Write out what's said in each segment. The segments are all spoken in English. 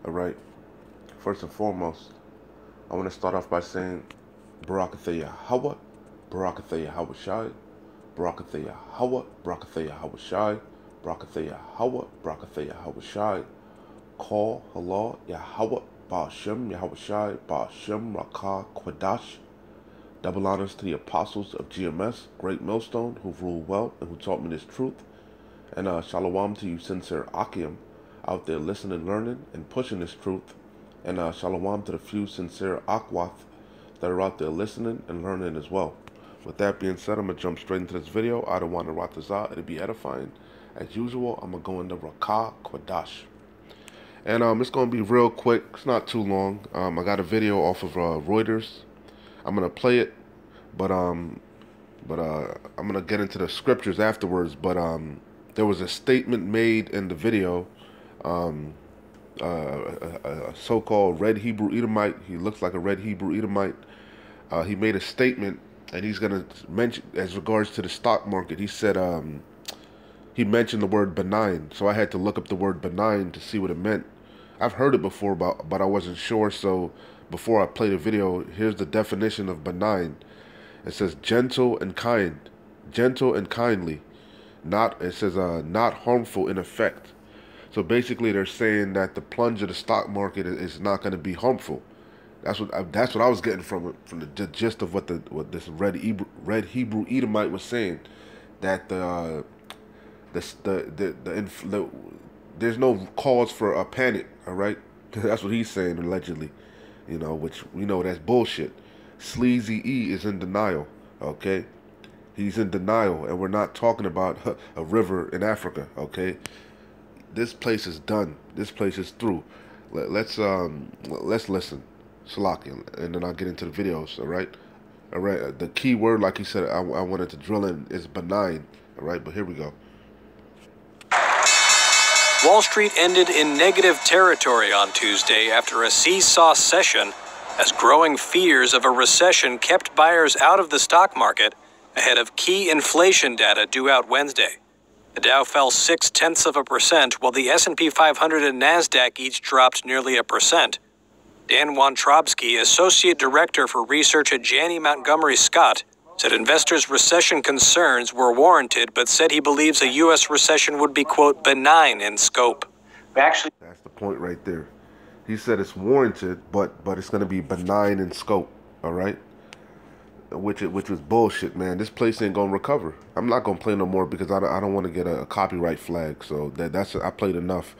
All right. First and foremost, I want to start off by saying Barakathaya Hawa, Barakathaya Hawa Shai, Barakathaya Hawa, Barakathaya Hawa Shai, Barakathaya Hawa, Barakathaya Hawa Shai. Call Allah Yahweh Ba'ashem Yahweh Shai Ba'ashem Rakah Quadash. Double honors to the apostles of GMS, Great Millstone, who ruled well and who taught me this truth. And shalom to you sincere Akim out there listening, learning, and pushing this truth. And shalom to the few sincere Akwath that are out there listening and learning as well. With that being said, I'm going to jump straight into this video. I don't want to ratazah. It'll be edifying. As usual, I'm going to go into Rakah Quadash. And it's going to be real quick. It's not too long. I got a video off of Reuters. I'm going to play it. But I'm going to get into the scriptures afterwards. But there was a statement made in the video. A so-called red Hebrew Edomite. He looks like a red Hebrew Edomite. He made a statement, and he's going to mention, as regards to the stock market, he said, he mentioned the word benign. So I had to look up the word benign to see what it meant. I've heard it before, but I wasn't sure. So before I play the video, here's the definition of benign. It says gentle and kind, gentle and kindly. Not, it says not harmful in effect. So basically, they're saying that the plunge of the stock market is not going to be harmful. That's what I was getting from it, from the gist of what this red Hebrew Edomite was saying. That there's no cause for a panic. All right, that's what he's saying allegedly. You know, which we know that's bullshit. Sleezy E is in denial. Okay, he's in denial, and we're not talking about a river in Africa. Okay. This place is done. This place is through. Let's listen, Salakia, and then I'll get into the videos. All right. The key word, like he said, I wanted to drill in is benign. All right, but here we go. Wall Street ended in negative territory on Tuesday after a seesaw session, as growing fears of a recession kept buyers out of the stock market ahead of key inflation data due out Wednesday. The Dow fell 0.6%, while the S&P 500 and NASDAQ each dropped nearly 1%. Dan Wontrobsky, Associate Director for Research at Janney Montgomery Scott, said investors' recession concerns were warranted, but said he believes a U.S. recession would be, quote, benign in scope. That's the point right there. He said it's warranted, but it's going to be benign in scope, all right? Which was bullshit, man. This place ain't gonna recover. I'm not gonna play no more because I don't want to get a copyright flag. So I played enough.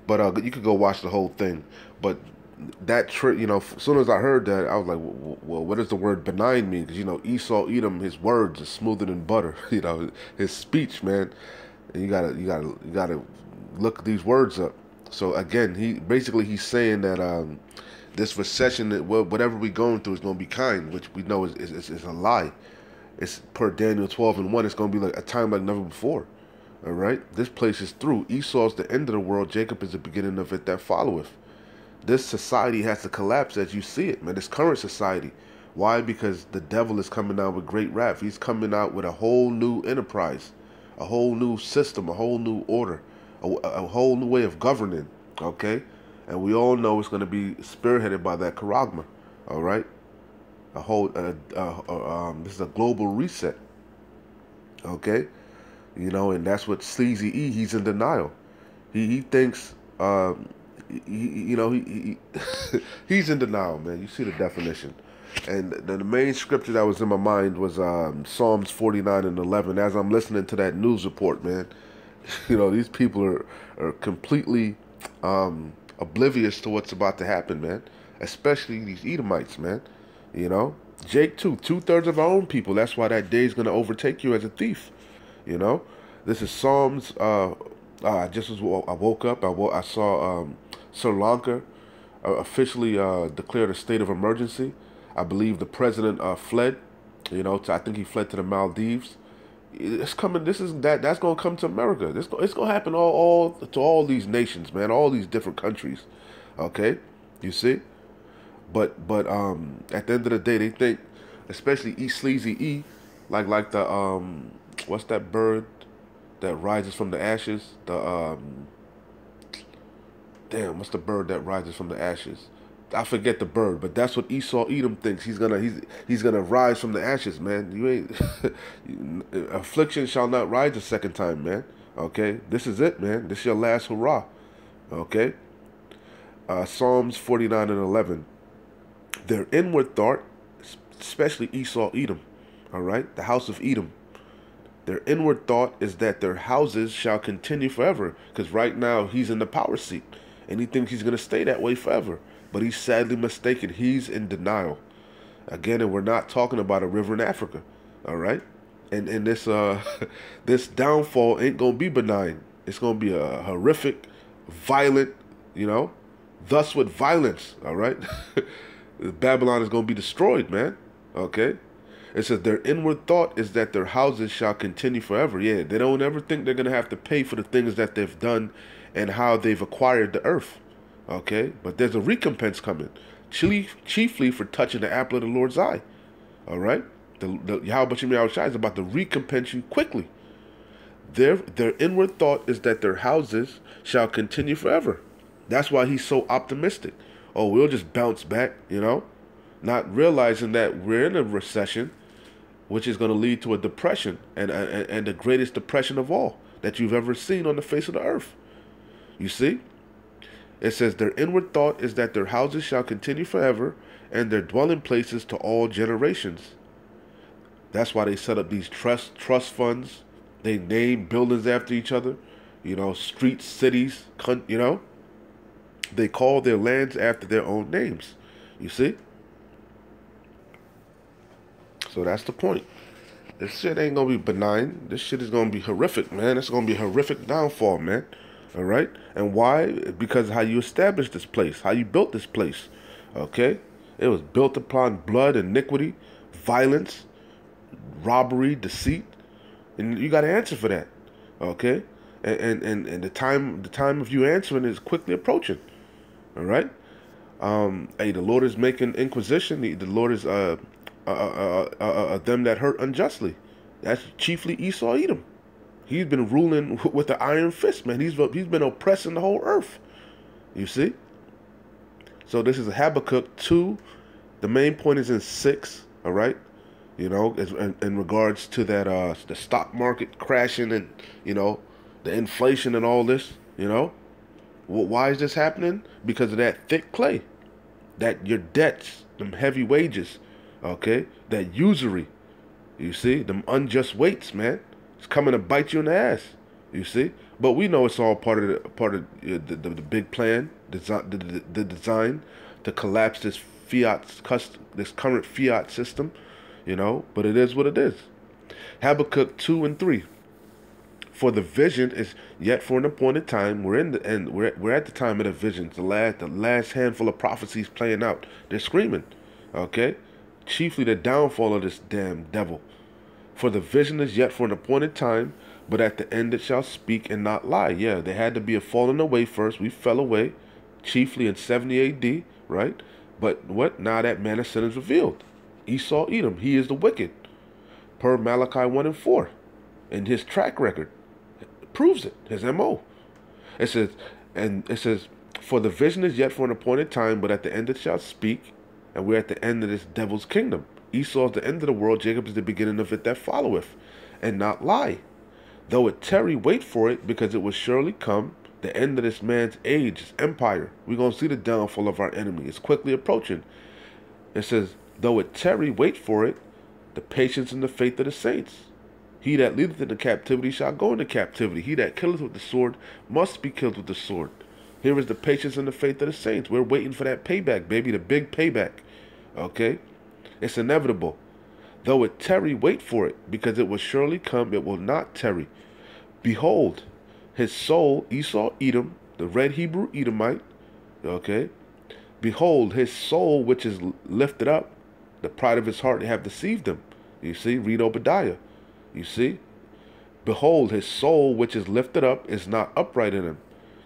But you could go watch the whole thing. But that trick, you know, as soon as I heard that, I was like, well, what does the word benign mean? Because, you know, Esau Edom, his words are smoother than butter. You know, his speech, man. And you gotta look these words up. So again, he's saying that this recession, that whatever we're going through is going to be kind, which we know is a lie. It's per Daniel 12:1. It's going to be like a time like never before. All right, this place is through. Esau's the end of the world. Jacob is the beginning of it that followeth. This society has to collapse as you see it, man. This current society. Why? Because the devil is coming out with great wrath. He's coming out with a whole new enterprise, a whole new system, a whole new order, a whole new way of governing. Okay. And we all know it's going to be spearheaded by that charagma, all right? This is a global reset, okay? You know, and that's what Sleezy E, he's in denial. He thinks, he's in denial, man. You see the definition. And the main scripture that was in my mind was Psalms 49:11. As I'm listening to that news report, man, you know, these people are completely oblivious to what's about to happen, man. Especially these Edomites, man. You know, Jake too. 2/3 of our own people. That's why that day is going to overtake you as a thief. You know, this is Psalms. I woke up. I saw Sri Lanka officially declared a state of emergency. I believe the president fled. You know, I think he fled to the Maldives. It's coming. That's gonna come to America. It's gonna happen all to all these nations, man. All these different countries. Okay, you see. But at the end of the day, they think, especially Sleezy E, like the what's that bird that rises from the ashes? The damn, what's the bird that rises from the ashes? I forget the bird, but that's what Esau Edom thinks. He's gonna rise from the ashes, man. You ain't affliction shall not rise a second time, man. Okay, this is it, man. This is your last hurrah. Okay. Psalms 49 and 11. Their inward thought, especially Esau Edom, all right, the house of Edom. Their inward thought is that their houses shall continue forever, because right now he's in the power seat, and he thinks he's going to stay that way forever. But he's sadly mistaken. He's in denial. Again, and we're not talking about a river in Africa, all right? And this this downfall ain't going to be benign. It's going to be a horrific, violent, thus with violence, all right? Babylon is going to be destroyed, man, okay? It says their inward thought is that their houses shall continue forever. Yeah, they don't ever think they're going to have to pay for the things that they've done and how they've acquired the earth. Okay, but there's a recompense coming, chiefly for touching the apple of the Lord's eye. All right, the Yahweh Shem Yahushua is about to recompense you quickly. Their inward thought is that their houses shall continue forever. That's why he's so optimistic. Oh, we'll just bounce back, not realizing that we're in a recession, which is going to lead to a depression and the greatest depression of all that you've ever seen on the face of the earth. You see? It says their inward thought is that their houses shall continue forever and their dwelling places to all generations. That's why they set up these trust funds. They name buildings after each other, streets, cities, They call their lands after their own names. You see? So that's the point. This shit ain't going to be benign. This shit is going to be horrific, man. It's going to be a horrific downfall, man. All right? And why? Because of how you established this place, how you built this place. Okay? It was built upon blood, iniquity, violence, robbery, deceit. And you got to answer for that. Okay? And the time of you answering is quickly approaching. All right? Hey, the Lord is making inquisition. The Lord is them that hurt unjustly. That's chiefly Esau Edom. He's been ruling with the iron fist, man. He's been oppressing the whole earth. You see? So this is Habakkuk 2. The main point is in 6, all right? In regards to that the stock market crashing and, the inflation and all this, Why is this happening? Because of that thick clay. That your debts, them heavy wages, okay? That usury. You see? Them unjust weights, man. It's coming to bite you in the ass, you see. But we know it's all part of the big plan, the design to collapse this current fiat system, But it is what it is. Habakkuk 2 and 3. For the vision is yet for an appointed time. We're in the end. We're at the time of the visions. The last handful of prophecies playing out. They're screaming, okay. Chiefly the downfall of this damn devil. For the vision is yet for an appointed time, but at the end it shall speak and not lie. Yeah, there had to be a falling away first. We fell away, chiefly in 70 A.D., right? But what? Now that man of sin is revealed. Esau Edom, he is the wicked. Per Malachi 1 and 4. And his track record proves it, his M.O. It says, for the vision is yet for an appointed time, but at the end it shall speak, and we're at the end of this devil's kingdom. Esau is the end of the world, Jacob is the beginning of it that followeth, and not lie. Though it tarry, wait for it, because it will surely come, the end of this man's age, his empire. We're going to see the downfall of our enemy. It's quickly approaching. It says, though it tarry, wait for it, the patience and the faith of the saints. He that leadeth into captivity shall go into captivity. He that killeth with the sword must be killed with the sword. Here is the patience and the faith of the saints. We're waiting for that payback, baby, the big payback. Okay? It's inevitable. Though it tarry, wait for it, because it will surely come, it will not tarry. Behold, his soul, Esau Edom, the red Hebrew Edomite, okay? Behold, his soul which is lifted up, the pride of his heart, they have deceived him. You see, read Obadiah. You see? Behold, his soul which is lifted up is not upright in him.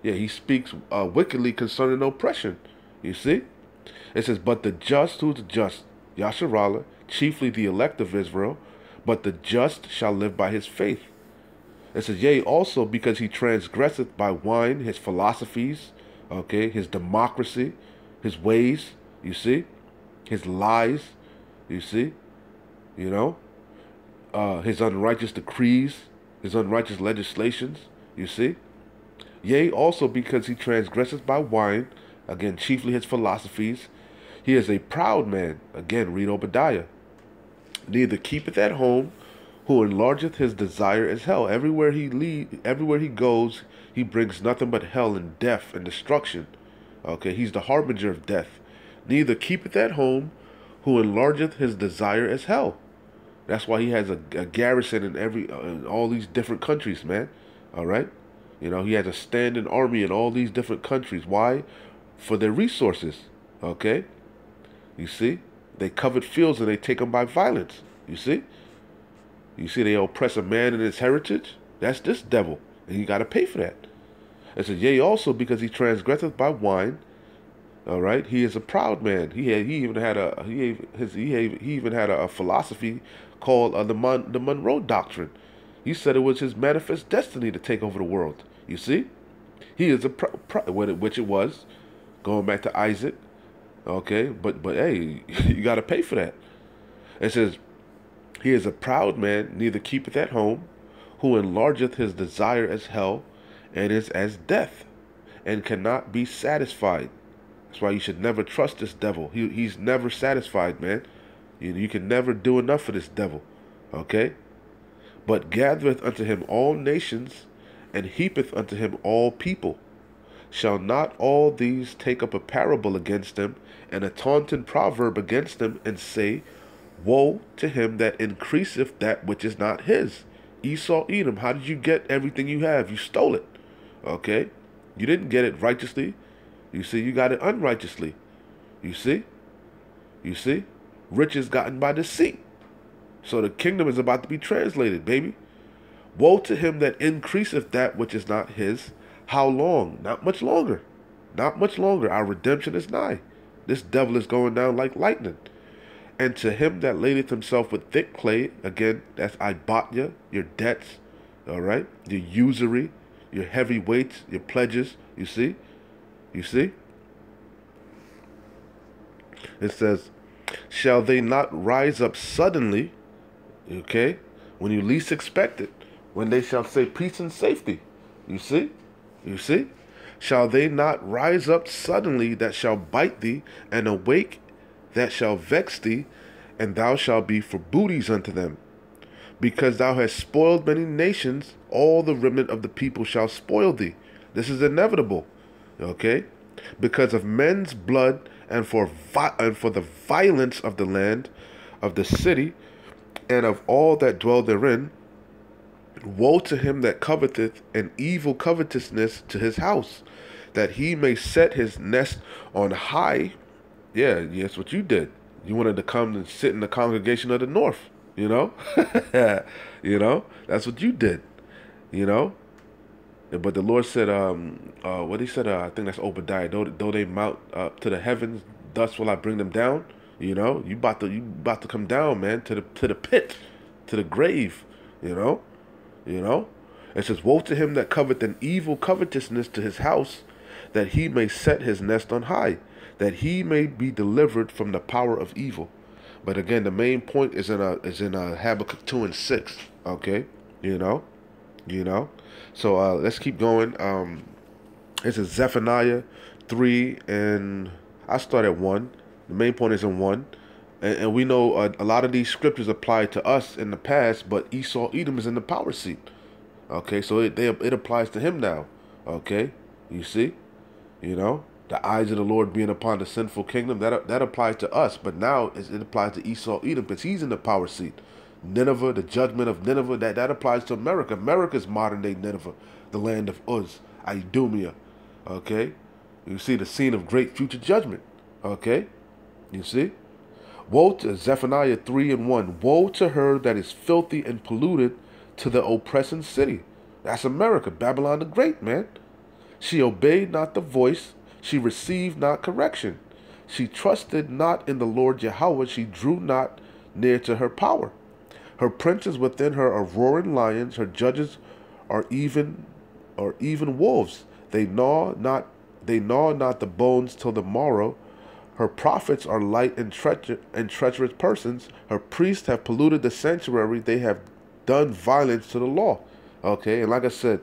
Yeah, he speaks wickedly concerning oppression. You see? It says, but the just, who's the just? Yasharallah, chiefly the elect of Israel, but the just shall live by his faith. It says, yea, also because he transgresseth by wine his philosophies, Okay, his democracy, his ways, you see, his lies, you see, you know, his unrighteous decrees, his unrighteous legislations, you see. Yea, also because he transgresses by wine, again, chiefly his philosophies. He is a proud man, again, read Obadiah. Neither keepeth at home, who enlargeth his desire as hell. Everywhere he goes, he brings nothing but hell and death and destruction. Okay, he's the harbinger of death. Neither keepeth at home, who enlargeth his desire as hell. That's why he has a garrison in all these different countries, man. All right, you know, he has a standing army in all these different countries. Why? For their resources. Okay, you see, they covet fields and they take them by violence. You see. You see, they oppress a man in his heritage. That's this devil, and you got to pay for that. It says, yea, also because he transgresseth by wine. All right, he is a proud man. He even had a philosophy called the Monroe Doctrine. He said it was his manifest destiny to take over the world. You see, he is which it was, going back to Isaac. Okay, but hey, you got to pay for that. It says, he is a proud man, neither keepeth at home, who enlargeth his desire as hell, and is as death, and cannot be satisfied. That's why you should never trust this devil. He's never satisfied, man. You can never do enough for this devil. Okay? But gathereth unto him all nations, and heapeth unto him all people. Shall not all these take up a parable against him, and a taunting proverb against him, and say, woe to him that increaseth that which is not his. Esau, Edom, how did you get everything you have? You stole it. Okay? You didn't get it righteously. You see, you got it unrighteously. You see? You see? Riches gotten by deceit. So the kingdom is about to be translated, baby. Woe to him that increaseth that which is not his. How long? Not much longer. Not much longer. Our redemption is nigh. This devil is going down like lightning. And to him that ladeth himself with thick clay, again, that's ibotia, your debts, all right, your usury, your heavy weights, your pledges, you see? You see? It says, shall they not rise up suddenly, okay, when you least expect it, when they shall say peace and safety, you see? You see? Shall they not rise up suddenly that shall bite thee, and awake that shall vex thee, and thou shalt be for booties unto them. Because thou hast spoiled many nations, all the remnant of the people shall spoil thee. This is inevitable, okay? Because of men's blood, and for the violence of the land, of the city, and of all that dwell therein. Woe to him that coveteth an evil covetousness to his house, that he may set his nest on high. Yeah, that's what you did. You wanted to come and sit in the congregation of the north, you know? You know? That's what you did, you know? But the Lord said, what he said, I think that's Obadiah, though they mount up to the heavens, thus will I bring them down. You know? You about to come down, man, to the pit, to the grave, you know? You know? It says, woe to him that coveteth an evil covetousness to his house, that he may set his nest on high, that he may be delivered from the power of evil. But again, the main point is in Habakkuk 2 and 6. Okay, you know. So let's keep going. This is Zephaniah 3, and I start at 1. The main point is in 1, and we know a lot of these scriptures apply to us in the past, but Esau, Edom is in the power seat. Okay, so it applies to him now. Okay, you see, you know. The eyes of the Lord being upon the sinful kingdom, that applies to us. But now it applies to Esau, Edom, because he's in the power seat. Nineveh, the judgment of Nineveh, that applies to America. America's modern-day Nineveh, the land of Uz, Idumea. Okay? You see the scene of great future judgment. Okay? You see? Woe to Zephaniah 3 and 1. Woe to her that is filthy and polluted, to the oppressing city. That's America, Babylon the Great, man. She obeyed not the voice. She received not correction. She trusted not in the Lord Yahweh. She drew not near to her power. Her princes within her are roaring lions. Her judges are even wolves. They gnaw not They gnaw not the bones till the morrow. Her prophets are light and treacherous persons. Her priests have polluted the sanctuary. They have done violence to the law. Okay, and like I said,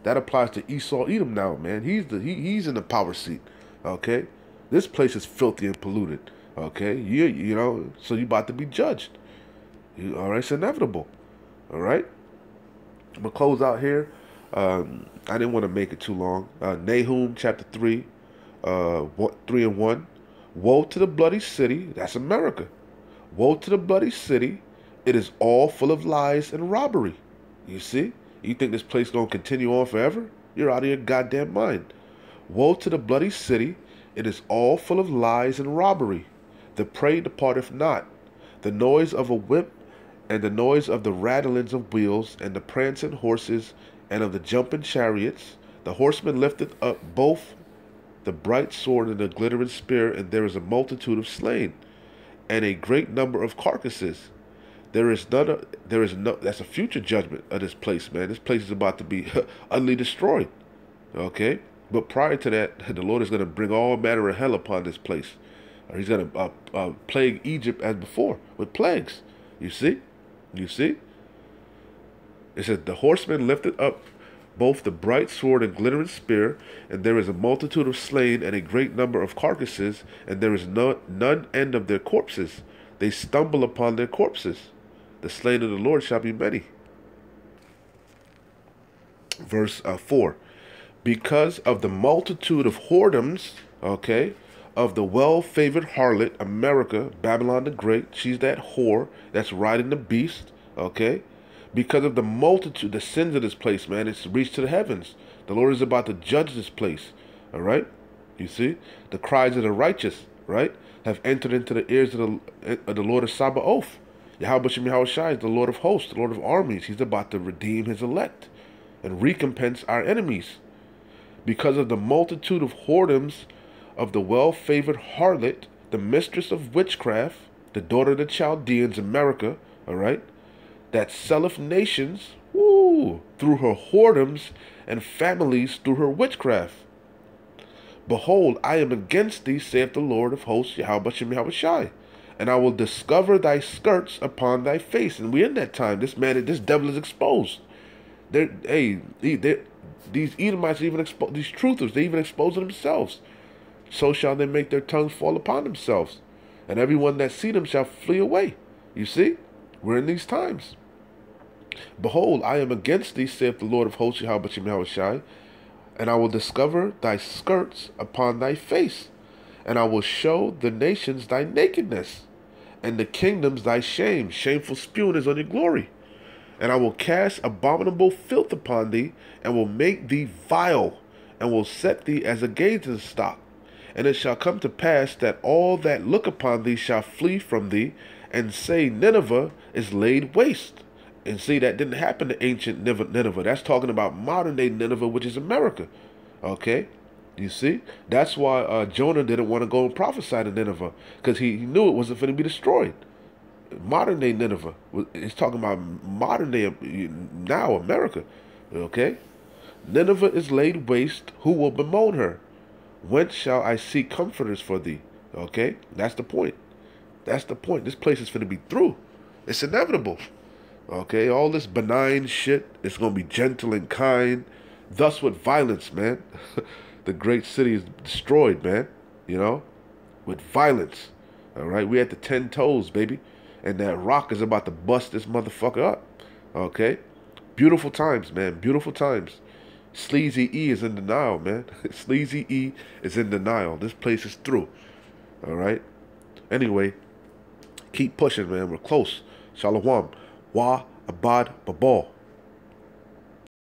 that applies to Esau Edom now, man. He's in the power seat. Okay, this place is filthy and polluted. Okay, you know, so you about to be judged. All right, it's inevitable. All right, I'm gonna close out here. I didn't want to make it too long. Nahum chapter 3, 3 and 1. Woe to the bloody city, that's America. Woe to the bloody city, it is all full of lies and robbery. You see? You think this place gonna continue on forever? You're out of your goddamn mind. Woe to the bloody city, it is all full of lies and robbery. The prey departeth not. The noise of a whip, and the noise of the rattlings of wheels, and the prancing horses, and of the jumping chariots. The horseman lifteth up both the bright sword and the glittering spear, and there is a multitude of slain, and a great number of carcasses. There is no, that's a future judgment of this place, man. This place is about to be utterly destroyed. Okay? But prior to that, the Lord is going to bring all manner of hell upon this place. He's going to plague Egypt as before, with plagues. You see? You see? It says, the horseman lifted up both the bright sword and glittering spear, and there is a multitude of slain, and a great number of carcasses, and there is none end of their corpses. They stumble upon their corpses. The slain of the Lord shall be many. Verse 4. Because of the multitude of whoredoms, okay, of the well-favored harlot, America, Babylon the Great, she's that whore that's riding the beast, okay? Because of the multitude, the sins of this place, man, it's reached to the heavens. The Lord is about to judge this place, all right? You see? The cries of the righteous, right, have entered into the ears of the Lord of Sabaoth. Yahweh Shem Yahushai is the Lord of hosts, the Lord of armies. He's about to redeem his elect and recompense our enemies. Because of the multitude of whoredoms of the well-favored harlot, the mistress of witchcraft, the daughter of the Chaldeans, America, all right, that selleth nations, woo, through her whoredoms, and families through her witchcraft. Behold, I am against thee, saith the Lord of hosts, Yahweh Shem Yahushai, and I will discover thy skirts upon thy face. And we're in that time. This devil is exposed. These Edomites even expose, these truthers, they even expose themselves. So shall they make their tongues fall upon themselves, and everyone that see them shall flee away. You see? We're in these times. Behold, I am against thee, saith the Lord of hosts, Yahweh Shem Yahushai, and I will discover thy skirts upon thy face, and I will show the nations thy nakedness, and the kingdoms thy shame. Shameful spewing is on your glory. And I will cast abominable filth upon thee, and will make thee vile, and will set thee as a gazing stock. And it shall come to pass that all that look upon thee shall flee from thee, and say, Nineveh is laid waste. And see, that didn't happen to ancient Nineveh. That's talking about modern day Nineveh, which is America. Okay? You see? That's why Jonah didn't want to go and prophesy to Nineveh, because he knew it wasn't going to be destroyed. Modern day Nineveh. It's talking about modern day now America. Okay? Nineveh is laid waste. Who will bemoan her? Whence shall I seek comforters for thee? Okay? That's the point. That's the point. This place is going to be through. It's inevitable. Okay? All this benign shit, it's going to be gentle and kind. Thus with violence, man. The great city is destroyed, man. You know? With violence. All right? We at the 10 toes, baby. And that rock is about to bust this motherfucker up. Okay? Beautiful times, man. Beautiful times. Sleezy E is in denial, man. Sleezy E is in denial. This place is through. All right? Anyway, keep pushing, man. We're close. Shalom. Wa abad babal.